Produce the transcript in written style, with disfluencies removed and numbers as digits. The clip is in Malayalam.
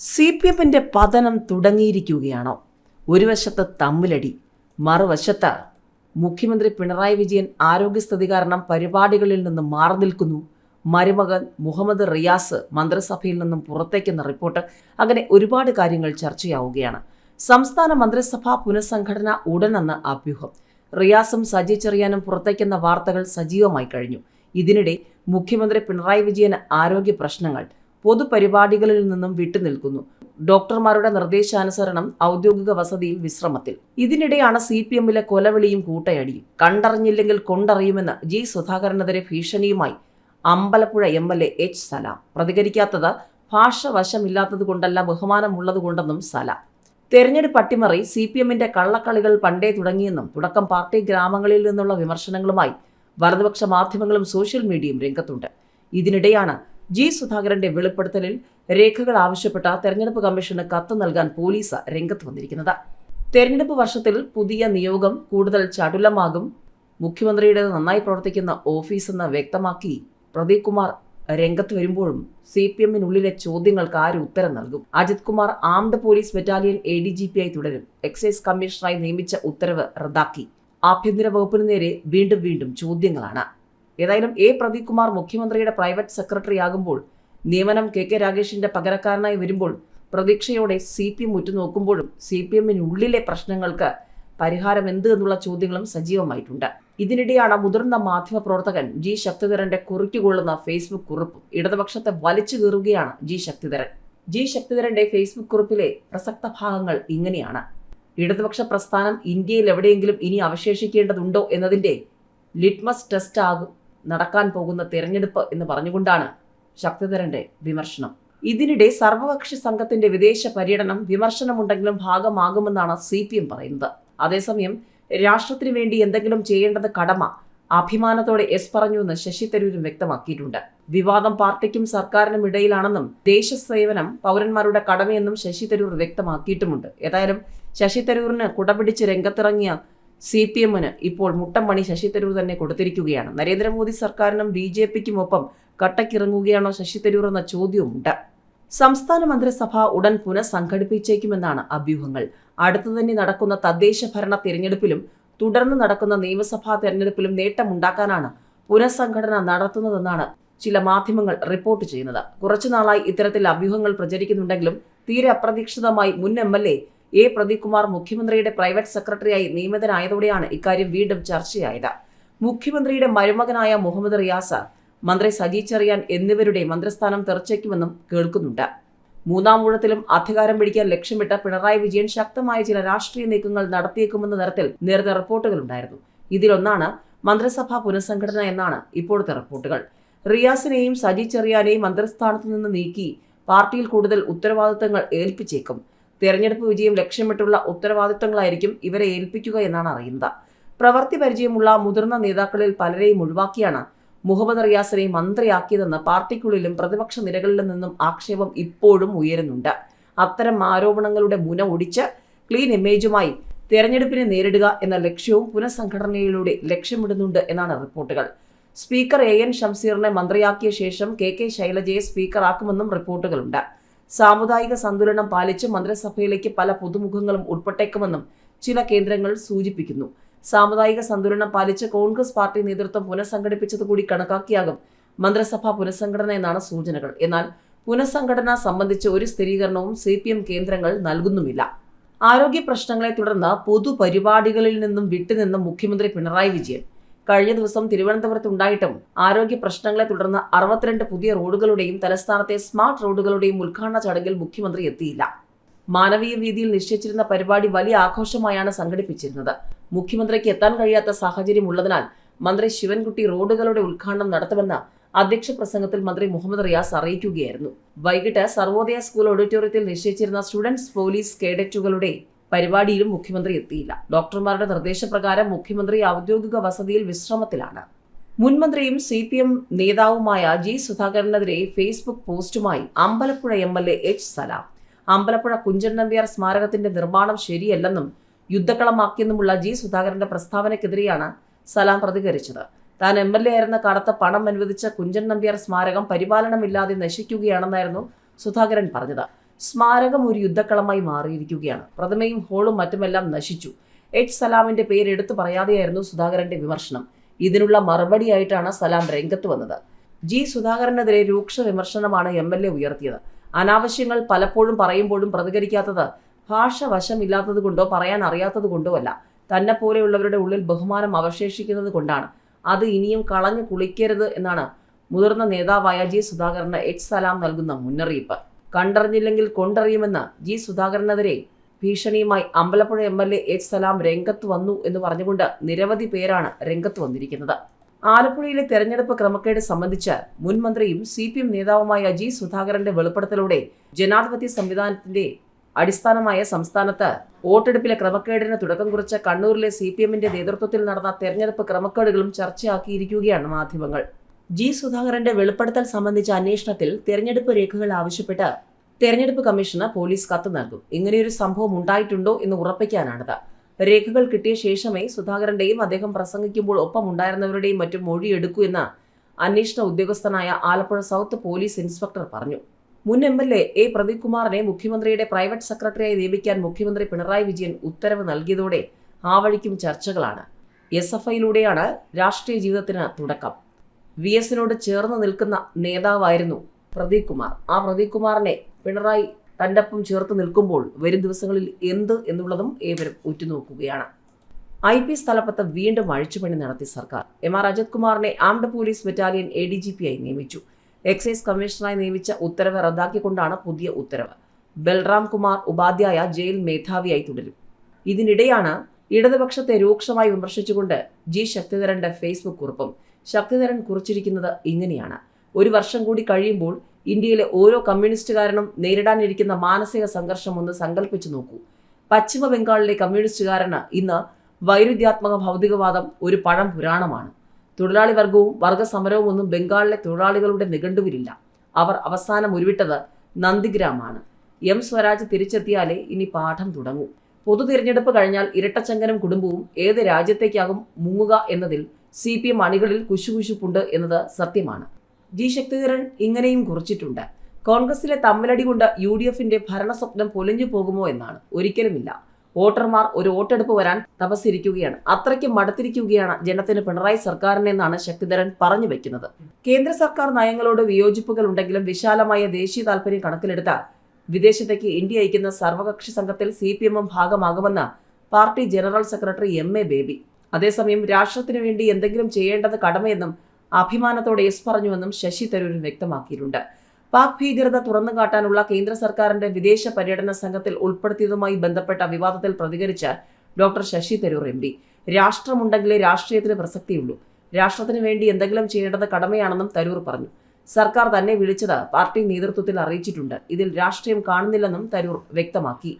CPMന്റെ പതനം തുടങ്ങിയിരിക്കുകയാണോ? ഒരു വശത്ത് തമ്മിലടി, മറുവശത്ത് മുഖ്യമന്ത്രി പിണറായി വിജയൻ ആരോഗ്യസ്ഥിതി കാരണം പരിപാടികളിൽ നിന്നും മാറി നിൽക്കുന്നു. മരുമകൻ മുഹമ്മദ് റിയാസ് മന്ത്രിസഭയിൽ നിന്നും പുറത്തേക്കെന്ന റിപ്പോർട്ട്. അങ്ങനെ ഒരുപാട് കാര്യങ്ങൾ ചർച്ചയാവുകയാണ്. സംസ്ഥാന മന്ത്രിസഭാ പുനഃസംഘടന ഉടനെന്ന് അഭ്യൂഹം. റിയാസും സജി ചെറിയാനും പുറത്തേക്കെന്ന വാർത്തകൾ സജീവമായി കഴിഞ്ഞു. ഇതിനിടെ മുഖ്യമന്ത്രി പിണറായി വിജയന് ആരോഗ്യ പ്രശ്നങ്ങൾ. പൊതുപരിപാടികളിൽ നിന്നും വിട്ടുനിൽക്കുന്നു. ഡോക്ടർമാരുടെ നിർദ്ദേശാനുസരണം ഔദ്യോഗിക വസതിയിൽ വിശ്രമത്തിൽ. ഇതിനിടെയാണ് CPMലെ കൊലവിളിയും കൂട്ടയടിയും. കണ്ടറിഞ്ഞില്ലെങ്കിൽ കൊണ്ടറിയുമെന്ന് G സുധാകരനെതിരെ ഭീഷണിയുമായി അമ്പലപ്പുഴ MLA H സലാം. പ്രതികരിക്കാത്തത് ഭാഷ വശമില്ലാത്തതുകൊണ്ടല്ല, ബഹുമാനമുള്ളതുകൊണ്ടെന്നും സലാം. തെരഞ്ഞെടുപ്പ് അട്ടിമറി CPMന്റെ കള്ളക്കളികൾ പണ്ടേ തുടങ്ങിയെന്നും തുടക്കം പാർട്ടി ഗ്രാമങ്ങളിൽ നിന്നുള്ള വിമർശനങ്ങളുമായി വലതുപക്ഷ മാധ്യമങ്ങളും സോഷ്യൽ മീഡിയയും രംഗത്തുണ്ട്. ഇതിനിടെയാണ് G സുധാകരന്റെ വെളിപ്പെടുത്തലിൽ രേഖകൾ ആവശ്യപ്പെട്ട തെരഞ്ഞെടുപ്പ് കമ്മീഷന് കത്ത് നൽകാൻ പോലീസ് രംഗത്ത് വന്നിരിക്കുന്നത്. തെരഞ്ഞെടുപ്പ് വർഷത്തിൽ പുതിയ നിയോഗം കൂടുതൽ ചടുലമാകും. മുഖ്യമന്ത്രിയുടേത് നന്നായി പ്രവർത്തിക്കുന്ന ഓഫീസെന്ന് വ്യക്തമാക്കി പ്രദീപ് കുമാർ രംഗത്ത് വരുമ്പോഴും CPMനുള്ളിലെ ചോദ്യങ്ങൾക്ക് ആര് ഉത്തരം നൽകും? Ajith Kumar armed police battalion ADGP തുടരും. എക്സൈസ് കമ്മീഷണറായി നിയമിച്ച ഉത്തരവ് റദ്ദാക്കി. ആഭ്യന്തര വകുപ്പിന് നേരെ വീണ്ടും ചോദ്യങ്ങളാണ്. ഏതായാലും പ്രദീപ് കുമാർ മുഖ്യമന്ത്രിയുടെ പ്രൈവറ്റ് സെക്രട്ടറി ആകുമ്പോൾ, നിയമനം KK രാഗേഷിന്റെ പകരക്കാരനായി വരുമ്പോൾ പ്രതീക്ഷയോടെ CPM ഉറ്റുനോക്കുമ്പോഴും CPMനുള്ളിലെ പ്രശ്നങ്ങൾക്ക് പരിഹാരം എന്ത് എന്നുള്ള ചോദ്യങ്ങളും സജീവമായിട്ടുണ്ട്. ഇതിനിടെയാണ് മുതിർന്ന മാധ്യമപ്രവർത്തകൻ G ശക്തിധരന്റെ കുറിക്കുകൊള്ളുന്ന ഫേസ്ബുക്ക് കുറിപ്പും. ഇടതുപക്ഷത്തെ വലിച്ചു കീറുകയാണ് G ശക്തിധരൻ. G ശക്തിധരന്റെ ഫേസ്ബുക്ക് കുറിപ്പിലെ പ്രസക്ത ഭാഗങ്ങൾ ഇങ്ങനെയാണ്. ഇടതുപക്ഷ പ്രസ്ഥാനം ഇന്ത്യയിൽ എവിടെയെങ്കിലും ഇനി അവശേഷിക്കേണ്ടതുണ്ടോ എന്നതിന്റെ ലിറ്റ്മസ് ടെസ്റ്റ് ആകും നടക്കാൻ പോകുന്ന തിരഞ്ഞെടുപ്പ് എന്ന് പറഞ്ഞുകൊണ്ടാണ് ശക്തിധരന്റെ വിമർശനം. ഇതിനിടെ സർവകക്ഷി സംഘത്തിന്റെ വിദേശ പര്യടനം വിമർശനമുണ്ടെങ്കിലും ഭാഗമാകുമെന്നാണ് CPM പറയുന്നത്. അതേസമയം രാഷ്ട്രത്തിന് വേണ്ടി എന്തെങ്കിലും ചെയ്യേണ്ടത് കടമ, അഭിമാനത്തോടെ പറഞ്ഞുവെന്ന് ശശി തരൂരും വ്യക്തമാക്കിയിട്ടുണ്ട്. വിവാദം പാർട്ടിക്കും സർക്കാരിനും ഇടയിലാണെന്നും ദേശസേവനം പൗരന്മാരുടെ കടമയെന്നും ശശി തരൂർ വ്യക്തമാക്കിയിട്ടുമുണ്ട്. ഏതായാലും ശശി തരൂരിന് കുടപിടിച്ച് രംഗത്തിറങ്ങിയ CPMന് ഇപ്പോൾ മുട്ടം പണി ശശി തരൂർ തന്നെ കൊടുത്തിരിക്കുകയാണ്. നരേന്ദ്രമോദി സർക്കാരിനും BJPക്കുമൊപ്പം കട്ടക്കിറങ്ങുകയാണോ ശശി തരൂർ എന്ന ചോദ്യവുമുണ്ട്. സംസ്ഥാന മന്ത്രിസഭ ഉടൻ പുനഃസംഘടിപ്പിച്ചേക്കുമെന്നാണ് അഭ്യൂഹങ്ങൾ. അടുത്തു തന്നെ നടക്കുന്ന തദ്ദേശ ഭരണ തിരഞ്ഞെടുപ്പിലും തുടർന്ന് നടക്കുന്ന നിയമസഭാ തെരഞ്ഞെടുപ്പിലും നേട്ടമുണ്ടാക്കാനാണ് പുനഃസംഘടന നടത്തുന്നതെന്നാണ് ചില മാധ്യമങ്ങൾ റിപ്പോർട്ട് ചെയ്യുന്നത്. കുറച്ചുനാളായി ഇത്തരത്തിൽ അഭ്യൂഹങ്ങൾ പ്രചരിക്കുന്നുണ്ടെങ്കിലും തീരെ അപ്രതീക്ഷിതമായി മുൻ MLA പ്രദീപ് കുമാർ മുഖ്യമന്ത്രിയുടെ പ്രൈവറ്റ് സെക്രട്ടറിയായി നിയമിതനായതോടെയാണ് ഇക്കാര്യം വീണ്ടും ചർച്ചയായത്. മുഖ്യമന്ത്രിയുടെ മരുമകനായ മുഹമ്മദ് റിയാസ്, മന്ത്രി സജി ചെറിയാൻ എന്നിവരുടെ മന്ത്രിസ്ഥാനം തെറിച്ചേക്കുമെന്നും കേൾക്കുന്നുണ്ട്. മൂന്നാം ഊഴത്തിലും അധികാരം പിടിക്കാൻ ലക്ഷ്യമിട്ട് പിണറായി വിജയൻ ശക്തമായ ചില രാഷ്ട്രീയ നീക്കങ്ങൾ നടത്തിയേക്കുമെന്ന തരത്തിൽ നേരത്തെ റിപ്പോർട്ടുകളുണ്ടായിരുന്നു. ഇതിലൊന്നാണ് മന്ത്രിസഭാ പുനഃസംഘടന എന്നാണ് ഇപ്പോഴത്തെ റിപ്പോർട്ടുകൾ. റിയാസിനെയും സജി ചെറിയാനെയും മന്ത്രിസ്ഥാനത്ത് നിന്ന് നീക്കി പാർട്ടിയിൽ കൂടുതൽ ഉത്തരവാദിത്തങ്ങൾ ഏൽപ്പിച്ചേക്കും. തെരഞ്ഞെടുപ്പ് വിജയം ലക്ഷ്യമിട്ടുള്ള ഉത്തരവാദിത്തങ്ങളായിരിക്കും ഇവരെ ഏൽപ്പിക്കുക എന്നാണ് അറിയുന്നത്. പ്രവൃത്തി പരിചയമുള്ള മുതിർന്ന നേതാക്കളിൽ പലരെയും ഒഴിവാക്കിയാണ് മുഹമ്മദ് റിയാസിനെ മന്ത്രിയാക്കിയതെന്ന് പാർട്ടിക്കുള്ളിലും പ്രതിപക്ഷ നിരകളിൽ നിന്നും ആക്ഷേപം ഇപ്പോഴും ഉയരുന്നുണ്ട്. അത്തരം ആരോപണങ്ങളുടെ മുന ഒടിച്ച് ക്ലീൻ ഇമേജുമായി തെരഞ്ഞെടുപ്പിനെ നേരിടുക എന്ന ലക്ഷ്യവും പുനഃസംഘടനയിലൂടെ ലക്ഷ്യമിടുന്നുണ്ട് എന്നാണ് റിപ്പോർട്ടുകൾ. സ്പീക്കർ AN ഷംസീറിനെ മന്ത്രിയാക്കിയ ശേഷം KK ശൈലജയെ സ്പീക്കറാക്കുമെന്നും റിപ്പോർട്ടുകളുണ്ട്. സാമുദായിക സന്തുലനം പാലിച്ച് മന്ത്രിസഭയിലേക്ക് പല പുതുമുഖങ്ങളും ഉൾപ്പെട്ടേക്കുമെന്നും ചില കേന്ദ്രങ്ങൾ സൂചിപ്പിക്കുന്നു. സാമുദായിക സന്തുലനം പാലിച്ച് കോൺഗ്രസ് പാർട്ടി നേതൃത്വം പുനഃസംഘടിപ്പിച്ചതുകൂടി കണക്കാക്കിയാകും മന്ത്രിസഭാ പുനഃസംഘടന എന്നാണ് സൂചനകൾ. എന്നാൽ പുനഃസംഘടന സംബന്ധിച്ച് ഒരു സ്ഥിരീകരണവും CPM കേന്ദ്രങ്ങൾ നൽകുന്നുമില്ല. ആരോഗ്യ പ്രശ്നങ്ങളെ തുടർന്ന് പൊതുപരിപാടികളിൽ നിന്നും വിട്ടുനിന്നും മുഖ്യമന്ത്രി പിണറായി വിജയൻ. കഴിഞ്ഞ ദിവസം തിരുവനന്തപുരത്ത് ഉണ്ടായിട്ടും ആരോഗ്യ പ്രശ്നങ്ങളെ തുടർന്ന് 62 പുതിയ റോഡുകളുടെയും തലസ്ഥാനത്തെ സ്മാർട്ട് റോഡുകളുടെയും ഉദ്ഘാടന ചടങ്ങിൽ മുഖ്യമന്ത്രി എത്തിയില്ല. മാനവീയ വീതിയിൽ നിശ്ചയിച്ചിരുന്ന പരിപാടി വലിയ ആഘോഷമായാണ് സംഘടിപ്പിച്ചിരുന്നത്. മുഖ്യമന്ത്രിക്ക് എത്താൻ കഴിയാത്ത സാഹചര്യം ഉള്ളതിനാൽ മന്ത്രി ശിവൻകുട്ടി റോഡുകളുടെ ഉദ്ഘാടനം നടത്തുമെന്ന് അധ്യക്ഷ പ്രസംഗത്തിൽ മന്ത്രി മുഹമ്മദ് റിയാസ് അറിയിക്കുകയായിരുന്നു. വൈകിട്ട് സർവോദയ സ്കൂൾ ഓഡിറ്റോറിയത്തിൽ നിശ്ചയിച്ചിരുന്ന സ്റ്റുഡൻസ് പോലീസ് കേഡറ്റുകളുടെ പരിപാടിയിലും മുഖ്യമന്ത്രി എത്തിയില്ല. ഡോക്ടർമാരുടെ നിർദ്ദേശപ്രകാരം മുഖ്യമന്ത്രി ഔദ്യോഗിക വസതിയിൽ വിശ്രമത്തിലാണ്. മുൻമന്ത്രിയും CPM നേതാവുമായ G സുധാകരനെതിരെ ഫേസ്ബുക്ക് പോസ്റ്റുമായി അമ്പലപ്പുഴ MLA H സലാം. അമ്പലപ്പുഴ കുഞ്ചൻ നമ്പ്യാർ സ്മാരകത്തിന്റെ നിർമ്മാണം ശരിയല്ലെന്നും യുദ്ധക്കളമാക്കിയെന്നുമുള്ള G സുധാകരന്റെ പ്രസ്താവനയ്ക്കെതിരെയാണ് സലാം പ്രതികരിച്ചത്. താൻ MLA ആയിരുന്ന കാലത്ത് പണം അനുവദിച്ച കുഞ്ചൻ നമ്പ്യാർ സ്മാരകം പരിപാലനമില്ലാതെ നശിക്കുകയാണെന്നായിരുന്നു സുധാകരൻ പറഞ്ഞത്. സ്മാരകം ഒരു യുദ്ധക്കളമായി മാറിയിരിക്കുകയാണ്. പ്രതിമയും ഹോളും മറ്റുമെല്ലാം നശിച്ചു. എച്ച് സലാമിന്റെ പേര് എടുത്തു പറയാതെയായിരുന്നു സുധാകരന്റെ വിമർശനം. ഇതിനുള്ള മറുപടിയായിട്ടാണ് സലാം രംഗത്ത് വന്നത്. ജി സുധാകരനെതിരെ രൂക്ഷ വിമർശനമാണ് MLA ഉയർത്തിയത്. അനാവശ്യങ്ങൾ പലപ്പോഴും പറയുമ്പോഴും പ്രതികരിക്കാത്തത് ഭാഷ വശമില്ലാത്തത് കൊണ്ടോ പറയാൻ അറിയാത്തത് കൊണ്ടോ അല്ല, തന്നെ പോലെയുള്ളവരുടെ ഉള്ളിൽ ബഹുമാനം അവശേഷിക്കുന്നത് കൊണ്ടാണ്. അത് ഇനിയും കളഞ്ഞു കുളിക്കരുത് എന്നാണ് മുതിർന്ന നേതാവായ ജി സുധാകരന് എച്ച് സലാം നൽകുന്ന മുന്നറിയിപ്പ്. കണ്ടറിഞ്ഞില്ലെങ്കിൽ കൊണ്ടറിയുമെന്ന് ജി സുധാകരനെതിരെ ഭീഷണിയുമായി അമ്പലപ്പുഴ MLA എച്ച് സലാം രംഗത്ത് വന്നു എന്ന് പറഞ്ഞുകൊണ്ട് നിരവധി പേരാണ് രംഗത്ത് വന്നിരിക്കുന്നത്. ആലപ്പുഴയിലെ തെരഞ്ഞെടുപ്പ് ക്രമക്കേട് സംബന്ധിച്ച് മുൻ മന്ത്രിയും CPM നേതാവുമായ ജി സുധാകരന്റെ വെളിപ്പെടുത്തലോടെ ജനാധിപത്യ സംവിധാനത്തിന്റെ അടിസ്ഥാനമായ സംസ്ഥാനത്ത് വോട്ടെടുപ്പിലെ ക്രമക്കേടിന് തുടക്കം കുറിച്ച കണ്ണൂരിലെ CPMന്റെ നേതൃത്വത്തിൽ നടന്ന തെരഞ്ഞെടുപ്പ് ക്രമക്കേടുകളും ചർച്ചയാക്കിയിരിക്കുകയാണ് മാധ്യമങ്ങൾ. ജി സുധാകരന്റെ വെളിപ്പെടുത്തൽ സംബന്ധിച്ച അന്വേഷണത്തിൽ തെരഞ്ഞെടുപ്പ് രേഖകൾ ആവശ്യപ്പെട്ട് തെരഞ്ഞെടുപ്പ് കമ്മീഷന് പോലീസ് കത്ത് നൽകും. ഇങ്ങനെയൊരു സംഭവം ഉണ്ടായിട്ടുണ്ടോ എന്ന് ഉറപ്പിക്കാനാണിത്. രേഖകൾ കിട്ടിയ ശേഷമേ സുധാകരന്റെയും അദ്ദേഹം പ്രസംഗിക്കുമ്പോൾ ഒപ്പം ഉണ്ടായിരുന്നവരുടെയും മറ്റും മൊഴിയെടുക്കൂ എന്ന് അന്വേഷണ ഉദ്യോഗസ്ഥനായ ആലപ്പുഴ സൗത്ത് പോലീസ് ഇൻസ്പെക്ടർ പറഞ്ഞു. മുൻ MLA A. പ്രദീപ് കുമാറിനെ മുഖ്യമന്ത്രിയുടെ പ്രൈവറ്റ് സെക്രട്ടറിയായി നിയമിക്കാൻ മുഖ്യമന്ത്രി പിണറായി വിജയൻ ഉത്തരവ് നൽകിയതോടെ ആ വഴിക്കും ചർച്ചകളാണ്. SFIയിലൂടെയാണ് രാഷ്ട്രീയ ജീവിതത്തിന് തുടക്കം. VSനോട് ചേർന്ന് നിൽക്കുന്ന നേതാവായിരുന്നു പ്രദീപ് കുമാർ. ആ പ്രദീപ് കുമാറിനെ പിണറായി തൻ്റെ ഒപ്പം ചേർത്ത് നിൽക്കുമ്പോൾ വരും ദിവസങ്ങളിൽ എന്ത് എന്നുള്ളതും ഏവരും ഉറ്റുനോക്കുകയാണ്. IPS തലപ്പത്ത് വീണ്ടും അഴിച്ചുപണി നടത്തി സർക്കാർ. MR അജിത് കുമാറിനെ ആംഡ് പോലീസ് ബറ്റാലിയൻ ADGP ആയി നിയമിച്ചു. എക്സൈസ് കമ്മീഷണറായി നിയമിച്ച ഉത്തരവ് റദ്ദാക്കിക്കൊണ്ടാണ് പുതിയ ഉത്തരവ്. ബൽറാം കുമാർ ഉപാധ്യായ ജയിൽ മേധാവിയായി തുടരും. ഇതിനിടെയാണ് ഇടതുപക്ഷത്തെ രൂക്ഷമായി വിമർശിച്ചുകൊണ്ട് ജി ശക്തിധരന്റെ ഫേസ്ബുക്ക് കുറിപ്പും. ശക്തിധരൻ കുറിച്ചിരിക്കുന്നത് ഇങ്ങനെയാണ്: ഒരു വർഷം കൂടി കഴിയുമ്പോൾ ഇന്ത്യയിലെ ഓരോ കമ്മ്യൂണിസ്റ്റുകാരനും നേരിടാനിരിക്കുന്ന മാനസിക സംഘർഷം ഒന്ന് സങ്കല്പിച്ചു നോക്കൂ. പശ്ചിമ ബംഗാളിലെ കമ്മ്യൂണിസ്റ്റുകാരന് ഇന്ന് വൈരുദ്ധ്യാത്മക ഭൗതികവാദം ഒരു പഴം പുരാണമാണ്. തൊഴിലാളി വർഗവും വർഗസമരവും ഒന്നും ബംഗാളിലെ തൊഴിലാളികളുടെ നിഘണ്ടുവിലില്ല. അവർ അവസാനം ഉരുവിട്ടത് നന്ദിഗ്രാമാണ്. സ്വരാജ് തിരിച്ചെത്തിയാലേ ഇനി പാഠം തുടങ്ങൂ. പൊതു തിരഞ്ഞെടുപ്പ് കഴിഞ്ഞാൽ ഇരട്ടച്ചങ്കനും കുടുംബവും ഏത് രാജ്യത്തേക്കാകും മുങ്ങുക എന്നതിൽ CPM അണികളിൽ കുശുകുശുപ്പുണ്ട് എന്നത് സത്യമാണ്. ജി ശക്തിധരൻ ഇങ്ങനെയും കുറിച്ചിട്ടുണ്ട്: കോൺഗ്രസിലെ തമ്മിലടി കൊണ്ട് UDFന്റെ ഭരണസ്വപ്നം പൊലിഞ്ഞു പോകുമോ എന്നാണ്. ഒരിക്കലുമില്ല. വോട്ടർമാർ ഒരു വോട്ടെടുപ്പ് വരാൻ തപസ്സിരിക്കുകയാണ്. അത്രയ്ക്ക് മടുത്തിരിക്കുകയാണ് ജനത്തിന് പിണറായി സർക്കാരിനെന്നാണ് ശക്തിധരൻ പറഞ്ഞു വെക്കുന്നത്. കേന്ദ്ര സർക്കാർ നയങ്ങളോട് വിയോജിപ്പുകൾ ഉണ്ടെങ്കിലും വിശാലമായ ദേശീയ താൽപര്യം കണക്കിലെടുത്താൽ വിദേശത്തേക്ക് ഇന്ത്യ അയക്കുന്ന സർവകക്ഷി സംഘത്തിൽ CPMും ഭാഗമാകുമെന്ന് party general secretary MA Baby. അതേസമയം രാഷ്ട്രത്തിനു വേണ്ടി എന്തെങ്കിലും ചെയ്യേണ്ടത് കടമയെന്നും അഭിമാനത്തോടെ പറഞ്ഞുവെന്നും ശശി തരൂർ വ്യക്തമാക്കിയിട്ടുണ്ട്. പാക് ഭീകരത തുറന്നുകാട്ടാനുള്ള കേന്ദ്ര സർക്കാരിന്റെ വിദേശ പര്യടന സംഘത്തിൽ ഉൾപ്പെടുത്തിയതുമായി ബന്ധപ്പെട്ട വിവാദത്തിൽ പ്രതികരിച്ച ഡോക്ടർ ശശി തരൂർ MP, രാഷ്ട്രമുണ്ടെങ്കിലേ രാഷ്ട്രീയത്തിന് പ്രസക്തിയുള്ളൂ. രാഷ്ട്രത്തിന് വേണ്ടി എന്തെങ്കിലും ചെയ്യേണ്ടത് കടമയാണെന്നും തരൂർ പറഞ്ഞു. സർക്കാർ തന്നെ വിളിച്ചത് പാർട്ടി നേതൃത്വത്തിൽ അറിയിച്ചിട്ടുണ്ട്. ഇതിൽ രാഷ്ട്രീയം കാണുന്നില്ലെന്നും തരൂർ വ്യക്തമാക്കി.